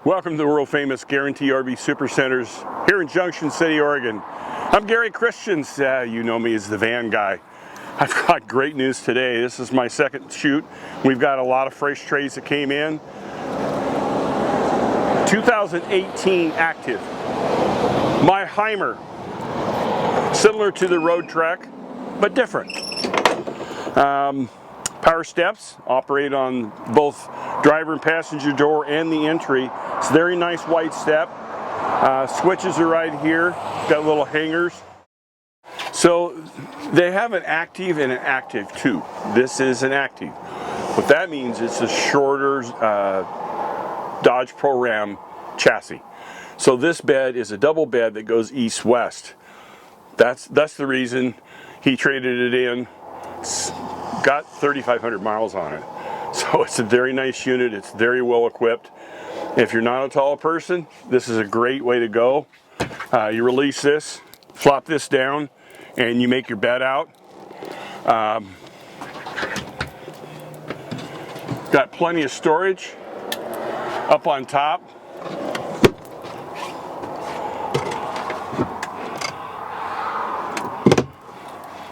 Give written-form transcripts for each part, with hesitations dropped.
Welcome to the world famous Guarantee RV Supercenters here in Junction City, Oregon. I'm Gary Christians. You know me as the van guy. I've got great news today. This is my second shoot. We've got a lot of fresh trays that came in. 2018 Active. My Heimer. Similar to the Road Trek, but different. Power steps, operate on both driver and passenger door and the entry. It's a very nice white step. Switches are right here. Got little hangers. So they have an Active and an Active 2. This is an Active. What that means is a shorter Dodge Pro Ram chassis. So this bed is a double bed that goes east-west. That's the reason he traded it in. It's got 3,500 miles on it. So it's a very nice unit. It's very well equipped. If you're not a tall person, this is a great way to go. You release this, flop this down, and you make your bed out. Got plenty of storage up on top.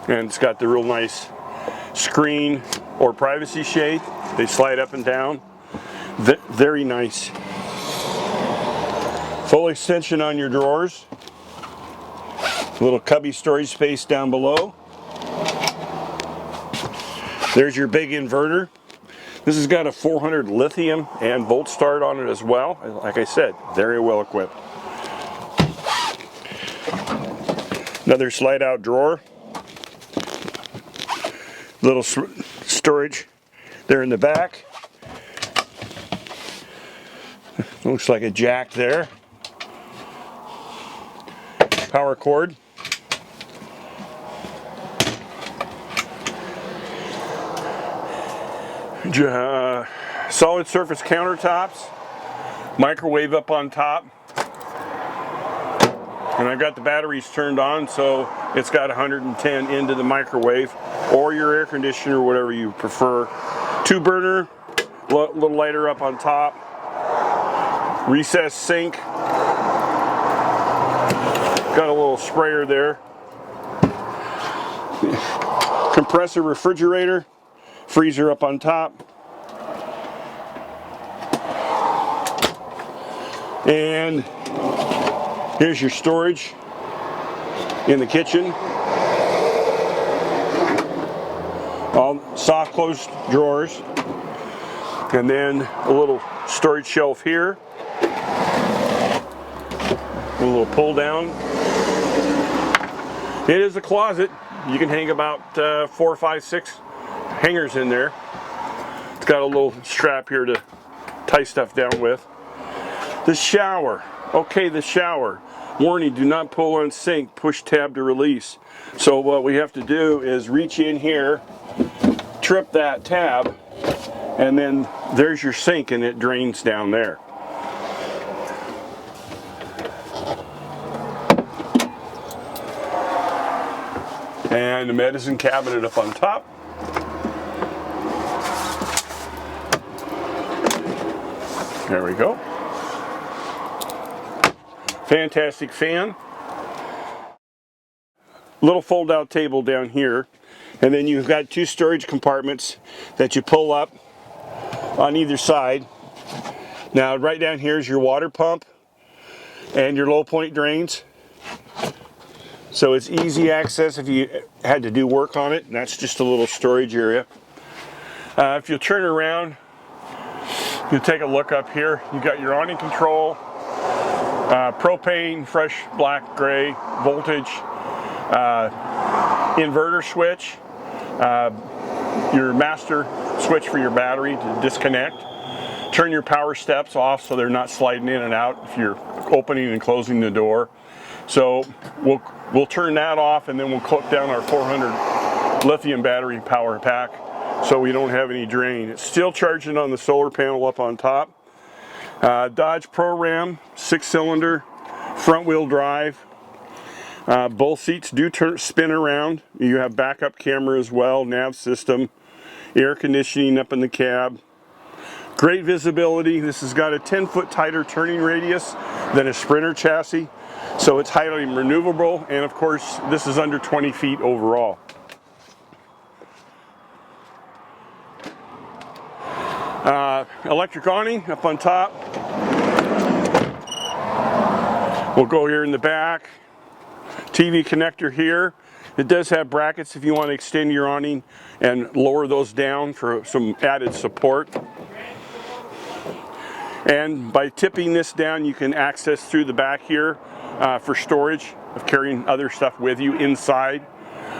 And it's got the real nice screen or privacy shade. They slide up and down. Very nice. Full extension on your drawers. Little cubby storage space down below. There's your big inverter. This has got a 400 lithium and volt start on it as well. Like I said, very well equipped. Another slide out drawer. Little storage there in the back. Looks like a jack there. Power cord. Solid surface countertops. Microwave up on top. And I've got the batteries turned on, so it's got 110 into the microwave or your air conditioner, whatever you prefer. 2-burner, a little lighter up on top. Recessed sink. Got a little sprayer there. Compressor refrigerator. Freezer up on top. And here's your storage in the kitchen. All soft closed drawers. And then a little storage shelf here. A little pull down. It is a closet. You can hang about 4, 5, 6 hangers in there. It's got a little strap here to tie stuff down with. The shower. Okay, the shower. Warning, do not pull on sink, push tab to release. So what we have to do is reach in here, trip that tab, and then there's your sink and it drains down there. And the medicine cabinet up on top. There we go. Fantastic fan. Little fold-out table down here. And then you've got 2 storage compartments that you pull up on either side. Now right down here is your water pump and your low point drains. So it's easy access if you had to do work on it. And that's just a little storage area. If you'll turn around, you'll take a look up here. You've got your awning control, propane, fresh black gray voltage, inverter switch, your master switch for your battery to disconnect. Turn your power steps off so they're not sliding in and out if you're opening and closing the door. So we'll turn that off, and then we'll clip down our 400 lithium battery power pack so we don't have any drain. It's still charging on the solar panel up on top. Dodge Pro Ram 6-cylinder front wheel drive. Both seats do spin around. You have backup camera as well, nav system, air conditioning up in the cab. Great visibility. This has got a 10-foot tighter turning radius than a Sprinter chassis, so it's highly maneuverable, and of course this is under 20 feet overall. Electric awning up on top. We'll go here in the back. TV connector here. It does have brackets if you want to extend your awning and lower those down for some added support. And by tipping this down, you can access through the back here for storage of carrying other stuff with you inside.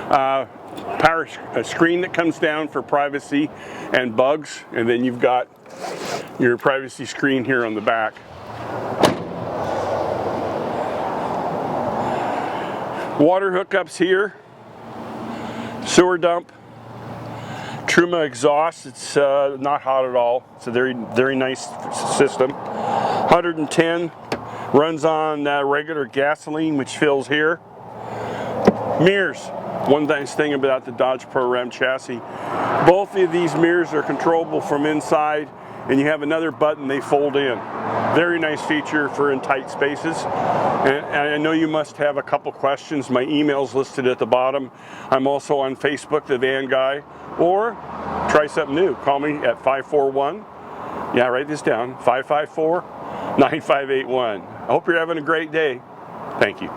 Power screen that comes down for privacy and bugs, and then you've got your privacy screen here on the back. Water hookups here, sewer dump, Truma exhaust. It's not hot at all. It's a very nice system. 110, runs on regular gasoline, which fills here. Mirrors. One nice thing about the Dodge Pro Ram chassis, both of these mirrors are controllable from inside, and you have another button they fold in. Very nice feature for in tight spaces. And I know you must have a couple questions. My email's listed at the bottom. I'm also on Facebook, The Van Guy, or try something new. Call me at 541, yeah, write this down, 554-9581. I hope you're having a great day. Thank you.